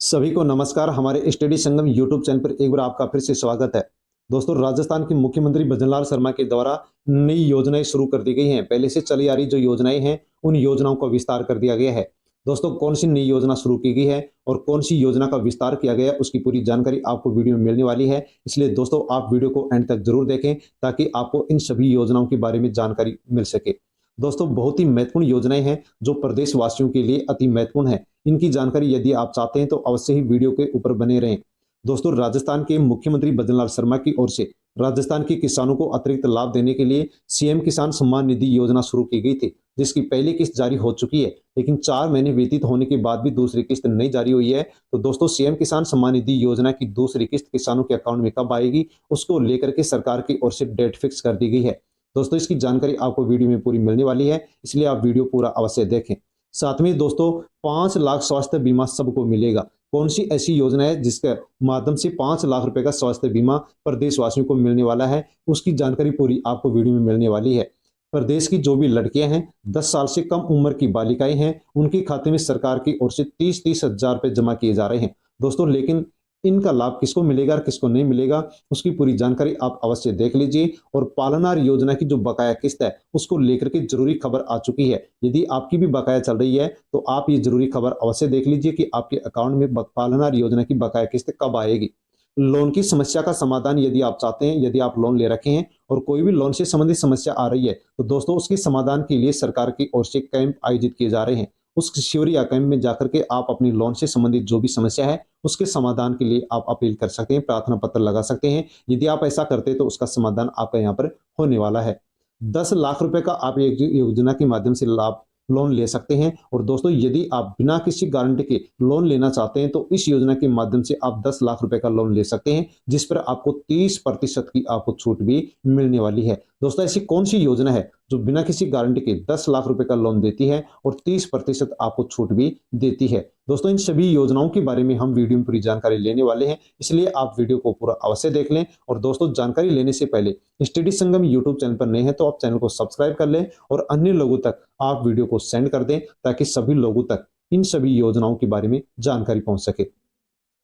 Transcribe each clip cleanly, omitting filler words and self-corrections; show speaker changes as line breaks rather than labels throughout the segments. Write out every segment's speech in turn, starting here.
सभी को नमस्कार। हमारे स्टडी संगम यूट्यूब चैनल पर एक बार आपका फिर से स्वागत है। दोस्तों, राजस्थान के मुख्यमंत्री भजनलाल शर्मा के द्वारा नई योजनाएं शुरू कर दी गई हैं। पहले से चली आ रही जो योजनाएं हैं, उन योजनाओं का विस्तार कर दिया गया है। दोस्तों, कौन सी नई योजना शुरू की गई है और कौन सी योजना का विस्तार किया गया है, उसकी पूरी जानकारी आपको वीडियो में मिलने वाली है। इसलिए दोस्तों, आप वीडियो को एंड तक जरूर देखें ताकि आपको इन सभी योजनाओं के बारे में जानकारी मिल सके। दोस्तों, बहुत ही महत्वपूर्ण योजनाएं हैं जो प्रदेश वासियों के लिए अति महत्वपूर्ण है। इनकी जानकारी यदि आप चाहते हैं तो अवश्य ही वीडियो के ऊपर बने रहें। दोस्तों, राजस्थान के मुख्यमंत्री भजनलाल शर्मा की ओर से राजस्थान के किसानों को अतिरिक्त लाभ देने के लिए सीएम किसान सम्मान निधि योजना शुरू की गई थी, जिसकी पहली किस्त जारी हो चुकी है। लेकिन 4 महीने व्यतीत होने के बाद भी दूसरी किस्त नहीं जारी हुई है। तो दोस्तों, सीएम किसान सम्मान निधि योजना की दूसरी किस्त किसानों के अकाउंट में कब आएगी, उसको लेकर के सरकार की ओर से डेट फिक्स कर दी गई है। दोस्तों, इसकी जानकारी आपको वीडियो में पूरी मिलने वाली है, इसलिए आप वीडियो पूरा अवश्य देखें। साथ में दोस्तों, 5 लाख स्वास्थ्य बीमा सबको मिलेगा। कौन सी ऐसी योजना है जिसके माध्यम से 5 लाख रुपए का स्वास्थ्य बीमा प्रदेशवासियों को मिलने वाला है, उसकी जानकारी पूरी आपको वीडियो में मिलने वाली है। प्रदेश की जो भी लड़कियां हैं, 10 साल से कम उम्र की बालिकाएं हैं, उनके खाते में सरकार की ओर से 30-30 हजार रुपए जमा किए जा रहे हैं। दोस्तों, लेकिन इनका लाभ किसको मिलेगा और किसको नहीं मिलेगा, उसकी पूरी जानकारी आप अवश्य देख लीजिए। और पालनार योजना की जो बकाया किस्त है, उसको लेकर के जरूरी खबर आ चुकी है। यदि आपकी भी बकाया चल रही है तो आप ये जरूरी खबर अवश्य देख लीजिए कि आपके अकाउंट में पालनार योजना की बकाया किस्त कब आएगी। लोन की समस्या का समाधान यदि आप चाहते हैं, यदि आप लोन ले रखे हैं और कोई भी लोन से संबंधित समस्या आ रही है, तो दोस्तों उसके समाधान के लिए सरकार की ओर से कैंप आयोजित किए जा रहे हैं। उस शिविर या कैंप में जाकर के आप अपनी लोन से संबंधित जो भी समस्या है, उसके समाधान के लिए आप अपील कर सकते हैं, प्रार्थना पत्र लगा सकते हैं। यदि आप ऐसा करते हैं तो उसका समाधान आपका यहाँ पर होने वाला है। 10 लाख रुपए का आप एक योजना के माध्यम से लाभ लोन ले सकते हैं। और दोस्तों, यदि आप बिना किसी गारंटी के लोन लेना चाहते हैं तो इस योजना के माध्यम से आप 10 लाख रुपए का लोन ले सकते हैं, जिस पर आपको 30% की आपको छूट भी मिलने वाली है। दोस्तों, ऐसी कौन सी योजना है जो बिना किसी गारंटी के 10 लाख रुपए का लोन देती है और 30% आपको छूट भी देती है? दोस्तों, इन सभी योजनाओं के बारे में हम वीडियो में पूरी जानकारी लेने वाले हैं, इसलिए आप वीडियो को पूरा अवश्य देख लें। और दोस्तों, जानकारी लेने से पहले स्टडी संगम यूट्यूब चैनल पर नए हैं तो आप चैनल को सब्सक्राइब कर लें और अन्य लोगों तक आप वीडियो को सेंड कर दें ताकि सभी लोगों तक इन सभी योजनाओं के बारे में जानकारी पहुंच सके।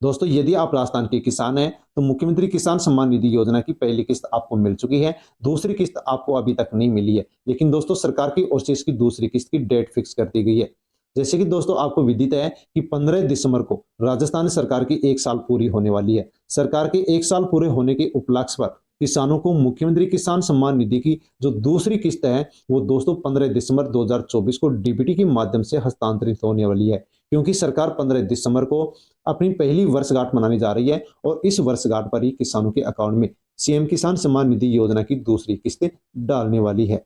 दोस्तों, यदि आप राजस्थान के किसान हैं तो मुख्यमंत्री किसान सम्मान निधि योजना की पहली किस्त आपको मिल चुकी है। दूसरी किस्त आपको अभी तक नहीं मिली है, लेकिन दोस्तों सरकार की ओर से इसकी दूसरी किस्त की डेट फिक्स कर दी गई है। जैसे कि दोस्तों आपको विदित है कि 15 दिसंबर को राजस्थान सरकार की 1 साल पूरी होने वाली है। सरकार के 1 साल पूरे होने के उपलक्ष्य पर किसानों को मुख्यमंत्री किसान सम्मान निधि की जो दूसरी किस्त है, वो दोस्तों 15 दिसंबर 2024 को डीबीटी के माध्यम से हस्तांतरित होने वाली है। क्योंकि सरकार 15 दिसंबर को अपनी पहली वर्षगांठ मनाने जा रही है और इस वर्षगांठ पर ही किसानों के अकाउंट में सीएम किसान सम्मान निधि योजना की दूसरी किस्त डालने वाली है।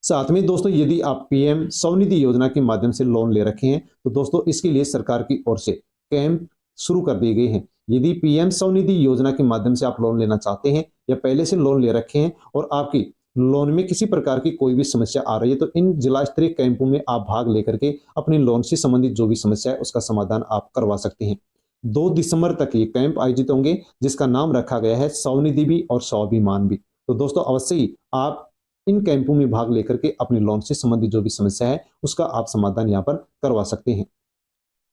साथ में दोस्तों, यदि आप पीएम स्वनिधि योजना के माध्यम से लोन ले रखे हैं तो दोस्तों इसके लिए सरकार की ओर से कैंप शुरू कर दिए गए हैं। यदि पीएम स्वनिधि योजना के माध्यम से आप लोन लेना चाहते हैं या पहले से लोन ले रखे हैं और आपकी लोन में किसी प्रकार की कोई भी समस्या आ रही है, तो इन जिला स्तरीय कैंपों में आप भाग लेकर के अपने लोन से संबंधित जो भी समस्या है उसका समाधान आप करवा सकते हैं। 2 दिसंबर तक ये कैंप आयोजित होंगे, जिसका नाम रखा गया है स्वनिधि भी और स्वाभिमान भी। तो दोस्तों अवश्य ही आप इन कैंपों में भाग लेकर के अपने लोन से संबंधित जो भी समस्या है उसका आप समाधान यहाँ पर करवा सकते हैं।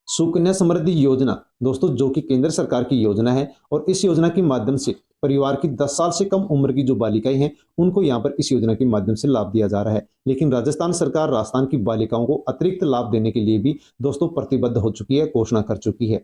सुकन्या समृद्धि योजना दोस्तों, जो कि केंद्र सरकार की योजना है और इस योजना के माध्यम से परिवार की 10 साल से कम उम्र की जो बालिकाएं हैं उनको यहाँ पर इस योजना के माध्यम से लाभ दिया जा रहा है। लेकिन राजस्थान सरकार राजस्थान की बालिकाओं को अतिरिक्त लाभ देने के लिए भी दोस्तों प्रतिबद्ध हो चुकी है, घोषणा कर चुकी है।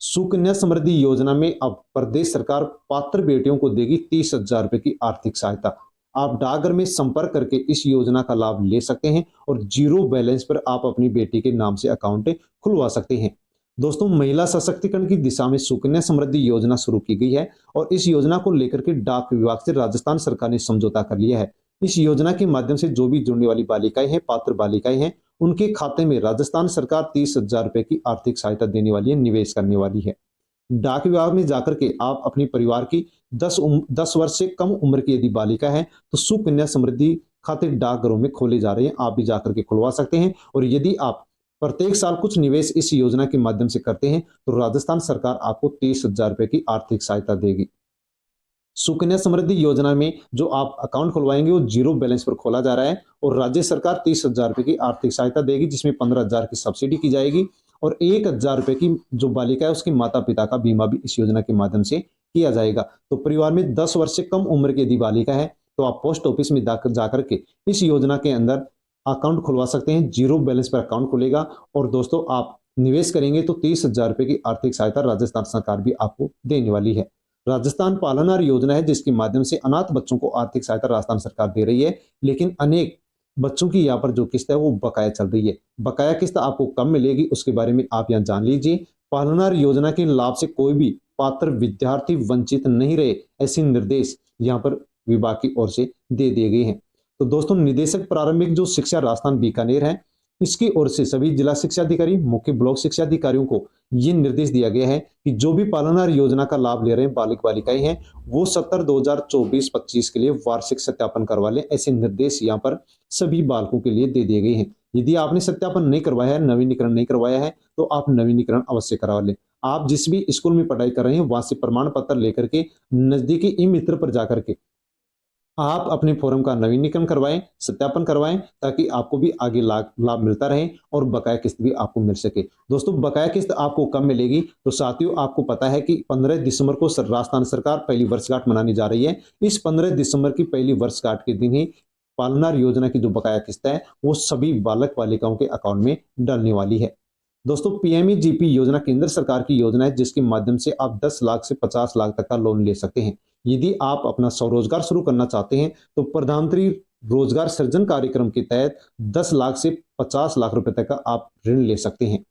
सुकन्या समृद्धि योजना में अब प्रदेश सरकार पात्र बेटियों को देगी 30 हजार रुपए की आर्थिक सहायता। आप डाकघर में संपर्क करके इस योजना का लाभ ले सकते हैं और जीरो बैलेंस पर आप अपनी बेटी के नाम से अकाउंट खुलवा सकते हैं। दोस्तों, महिला सशक्तिकरण की दिशा में सुकन्या समृद्धि योजना शुरू की गई है और इस योजना को लेकर के डाक विभाग से राजस्थान सरकार ने समझौता कर लिया है। इस योजना के माध्यम से जो भी जुड़ने वाली बालिकाएं हैं, पात्र बालिकाएं हैं, उनके खाते में राजस्थान सरकार 30 हजार रुपए की आर्थिक सहायता देने वाली है, निवेश करने वाली है। डाक विभाग में जाकर के आप अपने परिवार की 10 वर्ष से कम उम्र की यदि बालिका है तो सुकन्या समृद्धि खाते डाकघरों में खोले जा रहे हैं, आप भी जाकर के खुलवा सकते हैं। और यदि आप प्रत्येक साल कुछ निवेश इस योजना के माध्यम से करते हैं तो राजस्थान सरकार आपको 30 हजार रुपए की आर्थिक सहायता देगी। सुकन्या समृद्धि योजना में जो आप अकाउंट खुलवाएंगे वो जीरो बैलेंस पर खोला जा रहा है और राज्य सरकार 30,000 रुपए की आर्थिक सहायता देगी, जिसमें 15,000 की सब्सिडी की जाएगी और 1,000 रुपए की जो बालिका है उसकी माता पिता का बीमा भी इस योजना के माध्यम से किया जाएगा। तो परिवार में 10 वर्ष से कम उम्र की यदि बालिका है तो आप पोस्ट ऑफिस में जाकर के इस योजना के अंदर अकाउंट खुलवा सकते हैं। जीरो बैलेंस पर अकाउंट खुलेगा और दोस्तों आप निवेश करेंगे तो 30,000 रुपए की आर्थिक सहायता राजस्थान सरकार भी आपको देने वाली है। राजस्थान पालनहार योजना है जिसके माध्यम से अनाथ बच्चों को आर्थिक सहायता राजस्थान सरकार दे रही है, लेकिन अनेक बच्चों की यहाँ पर जो किस्त है वो बकाया चल रही है। बकाया किस्त आपको कब मिलेगी उसके बारे में आप यहाँ जान लीजिए। पालनहार योजना के लाभ से कोई भी पात्र विद्यार्थी वंचित नहीं रहे, ऐसे निर्देश यहाँ पर विभाग की ओर से दे दिए गए हैं। तो दोस्तों निदेशक प्रारंभिक जो शिक्षा राजस्थान बीकानेर है इसकी ओर से सभी जिला शिक्षा अधिकारी, मुख्य ब्लॉक शिक्षा अधिकारियों को ये निर्देश दिया गया है कि जो भी पालनहार योजना का लाभ ले रहे हैं बालिक बालिकाएं हैं वो 70/2024-25 के लिए वार्षिक सत्यापन करवा लें। ऐसे निर्देश यहाँ पर सभी बालकों के लिए दे दिए गए हैं। यदि आपने सत्यापन नहीं करवाया है, नवीनीकरण नहीं करवाया है तो आप नवीनीकरण अवश्य करवा लें। आप जिस भी स्कूल में पढ़ाई कर रहे हैं वहां से प्रमाण पत्र लेकर के नजदीकी ई मित्र पर जाकर के आप अपने फॉर्म का नवीनीकरण करवाएं, सत्यापन करवाएं ताकि आपको भी आगे लाभ मिलता रहे और बकाया किस्त भी आपको मिल सके। दोस्तों बकाया किस्त आपको कब मिलेगी? तो साथियों आपको पता है कि 15 दिसंबर को राजस्थान सरकार पहली वर्षगांठ मनाने जा रही है। इस 15 दिसंबर की पहली वर्षगांठ के दिन ही पालनहार योजना की जो बकाया किस्त है वो सभी बालक बालिकाओं के अकाउंट में डालने वाली है। दोस्तों पीएमईजीपी योजना केंद्र सरकार की योजना है जिसके माध्यम से आप 10 लाख से 50 लाख तक का लोन ले सकते हैं। यदि आप अपना स्वरोजगार शुरू करना चाहते हैं तो प्रधानमंत्री रोजगार सृजन कार्यक्रम के तहत 10 लाख से 50 लाख रुपए तक का आप ऋण ले सकते हैं।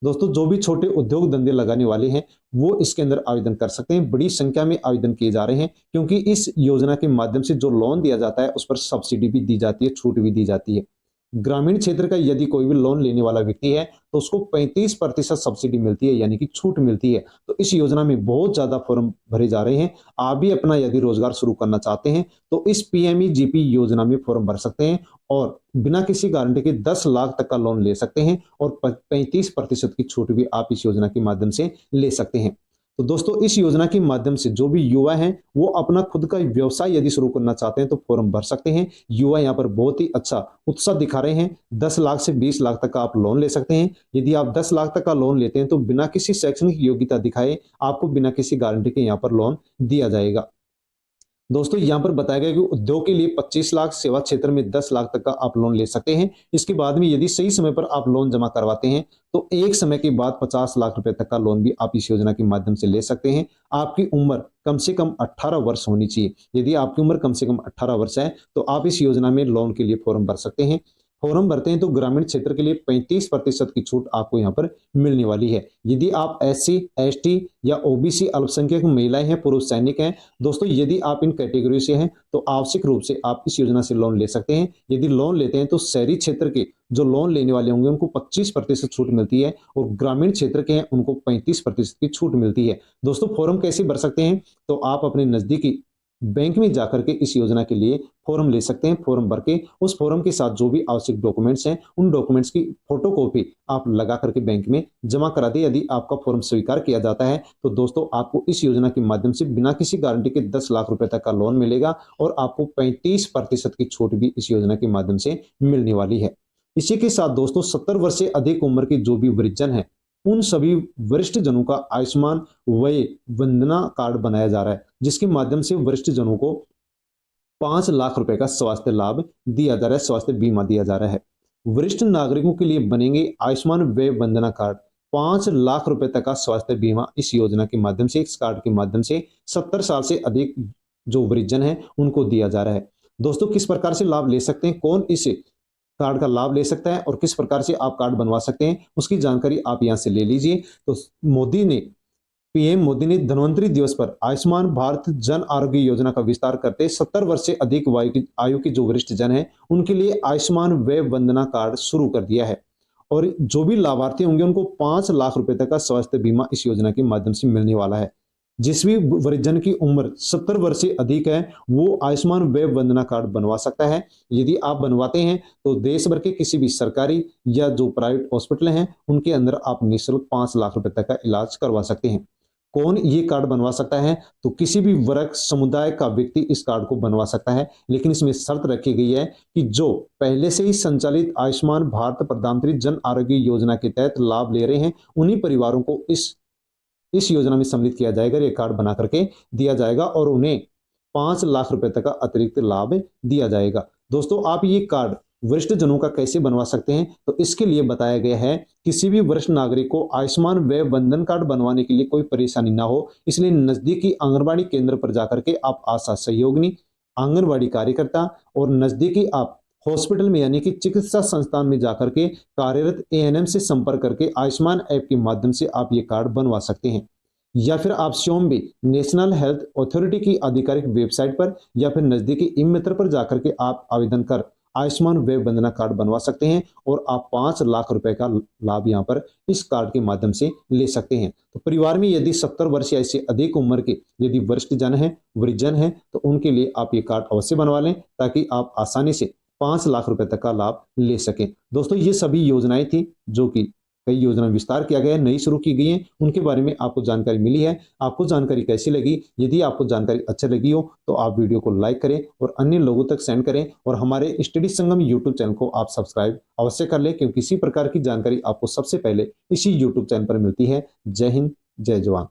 दोस्तों जो भी छोटे उद्योग धंधे लगाने वाले हैं वो इसके अंदर आवेदन कर सकते हैं। बड़ी संख्या में आवेदन किए जा रहे हैं क्योंकि इस योजना के माध्यम से जो लोन दिया जाता है उस पर सब्सिडी भी दी जाती है, छूट भी दी जाती है। ग्रामीण क्षेत्र का यदि कोई भी लोन लेने वाला व्यक्ति है तो उसको 35% सब्सिडी मिलती है, यानी कि छूट मिलती है। तो इस योजना में बहुत ज्यादा फॉर्म भरे जा रहे हैं। आप भी अपना यदि रोजगार शुरू करना चाहते हैं तो इस पीएमईजीपी योजना में फॉर्म भर सकते हैं और बिना किसी गारंटी के 10 लाख तक का लोन ले सकते हैं और 35% की छूट भी आप इस योजना के माध्यम से ले सकते हैं। तो दोस्तों इस योजना के माध्यम से जो भी युवा हैं वो अपना खुद का व्यवसाय यदि शुरू करना चाहते हैं तो फॉर्म भर सकते हैं। युवा यहाँ पर बहुत ही अच्छा उत्साह दिखा रहे हैं। 10 लाख से 20 लाख तक का आप लोन ले सकते हैं। यदि आप 10 लाख तक का लोन लेते हैं तो बिना किसी शैक्षणिक योग्यता दिखाए आपको बिना किसी गारंटी के यहाँ पर लोन दिया जाएगा। दोस्तों यहाँ पर बताया गया कि उद्योग के लिए 25 लाख, सेवा क्षेत्र में 10 लाख तक का आप लोन ले सकते हैं। इसके बाद में यदि सही समय पर आप लोन जमा करवाते हैं तो एक समय के बाद 50 लाख रुपए तक का लोन भी आप इस योजना के माध्यम से ले सकते हैं। आपकी उम्र कम से कम 18 वर्ष होनी चाहिए। यदि आपकी उम्र कम से कम 18 वर्ष है तो आप इस योजना में लोन के लिए फॉर्म भर सकते हैं। फॉर्म भरते हैं तो ग्रामीण क्षेत्र के लिए 35% की छूट आपको यहाँ पर मिलने वाली है। यदि आप एससी, एसटी या ओबीसी अल्पसंख्यक महिलाएं हैं, पुरुष सैनिक हैं, दोस्तों यदि आप इन कैटेगरी से हैं तो आवश्यक रूप से आप इस योजना से लोन ले सकते हैं। यदि लोन लेते हैं तो शहरी क्षेत्र के जो लोन लेने वाले होंगे उनको 25% छूट मिलती है और ग्रामीण क्षेत्र के हैं उनको 35% की छूट मिलती है। दोस्तों फॉर्म कैसे भर सकते हैं? तो आप अपने नजदीकी बैंक में जाकर के इस योजना के लिए फॉर्म ले सकते हैं। फॉर्म भर के उस फॉर्म के साथ जो भी आवश्यक डॉक्यूमेंट्स हैं उन डॉक्यूमेंट्स की फोटोकॉपी आप लगा करके बैंक में जमा करा दें। यदि आपका फॉर्म स्वीकार किया जाता है तो दोस्तों आपको इस योजना के माध्यम से बिना किसी गारंटी के 10 लाख रुपए तक का लोन मिलेगा और आपको 35% की छूट भी इस योजना के माध्यम से मिलने वाली है। इसी के साथ दोस्तों 70 वर्ष से अधिक उम्र के जो भी वृद्धजन है उन सभी वरिष्ठ जनों का आयुष्मान वय वंदना कार्ड बनाया जा रहा है जिसके माध्यम से वरिष्ठ जनों को 5 लाख रुपए का स्वास्थ्य लाभ दिया जा रहा है, स्वास्थ्य बीमा दिया जा रहा है। वरिष्ठ नागरिकों के लिए बनेंगे आयुष्मान वय वंदना कार्ड। 5 लाख रुपए तक का स्वास्थ्य बीमा इस योजना के माध्यम से, इस कार्ड के माध्यम से 70 साल से अधिक जो वृद्धजन है उनको दिया जा रहा है। दोस्तों किस प्रकार से लाभ ले सकते हैं, कौन इस कार्ड का लाभ ले सकता है और किस प्रकार से आप कार्ड बनवा सकते हैं उसकी जानकारी आप यहां से ले लीजिए। तो पीएम मोदी ने धन्वंतरि दिवस पर आयुष्मान भारत जन आरोग्य योजना का विस्तार करते 70 वर्ष से अधिक आयु के जो वरिष्ठ जन हैं उनके लिए आयुष्मान वय वंदना कार्ड शुरू कर दिया है और जो भी लाभार्थी होंगे उनको 5 लाख रुपए तक का स्वास्थ्य बीमा इस योजना के माध्यम से मिलने वाला है। जिस भी वृद्धजन की उम्र 70 वर्ष से अधिक है वो आयुष्मान वय वंदना कार्ड बनवा सकता है। यदि आप बनवाते हैं तो देश भर के किसी भी सरकारी या जो प्राइवेट हॉस्पिटल हैं उनके अंदर आप निःशुल्क 5 लाख रुपए तक का इलाज करवा सकते हैं। कौन ये कार्ड बनवा सकता है? तो किसी भी वर्ग समुदाय का व्यक्ति इस कार्ड को बनवा सकता है, लेकिन इसमें शर्त रखी गई है कि जो पहले से ही संचालित आयुष्मान भारत प्रधानमंत्री जन आरोग्य योजना के तहत लाभ ले रहे हैं, उन्हीं परिवारों को इस योजना में सम्मिलित किया जाएगा, ये कार्ड बना करके दिया जाएगा और उन्हें 5 लाख रुपए तक का अतिरिक्त लाभ दिया जाएगा। दोस्तों, आप ये कार्ड वरिष्ठ जनों का कैसे बनवा सकते हैं? तो इसके लिए बताया गया है, किसी भी वरिष्ठ नागरिक को आयुष्मान व्यय वंदन कार्ड बनवाने के लिए कोई परेशानी ना हो, इसलिए नजदीकी आंगनबाड़ी केंद्र पर जाकर के आप आशा सहयोगिनी, आंगनबाड़ी कार्यकर्ता और नजदीकी आप हॉस्पिटल में यानी कि चिकित्सा संस्थान में जाकर के कार्यरत एएनएम से संपर्क करके आयुष्मान ऐप के माध्यम से आप ये कार्ड बनवा सकते हैं। या फिर आप स्वयं भी नेशनल हेल्थ अथॉरिटी की आधिकारिक वेबसाइट पर या फिर नजदीकी ई मित्र पर जाकर के आप आवेदन कर आयुष्मान व्यय वंदना कार्ड बनवा सकते हैं और आप 5 लाख रुपए का लाभ यहाँ पर इस कार्ड के माध्यम से ले सकते हैं। तो परिवार में यदि 70 वर्ष या इससे अधिक उम्र के यदि वरिष्ठ जन है, वृद्धजन है, तो उनके लिए आप ये कार्ड अवश्य बनवा लें ताकि आप आसानी से 5 लाख रुपए तक का लाभ ले सकें। दोस्तों, ये सभी योजनाएं थी जो कि कई योजना विस्तार किया गया है, नई शुरू की गई है, उनके बारे में आपको जानकारी मिली है। आपको जानकारी कैसी लगी? यदि आपको जानकारी अच्छी लगी हो तो आप वीडियो को लाइक करें और अन्य लोगों तक सेंड करें और हमारे स्टडी संगम यूट्यूब चैनल को आप सब्सक्राइब अवश्य कर लें, क्योंकि इसी प्रकार की जानकारी आपको सबसे पहले इसी यूट्यूब चैनल पर मिलती है। जय हिंद, जय जवान।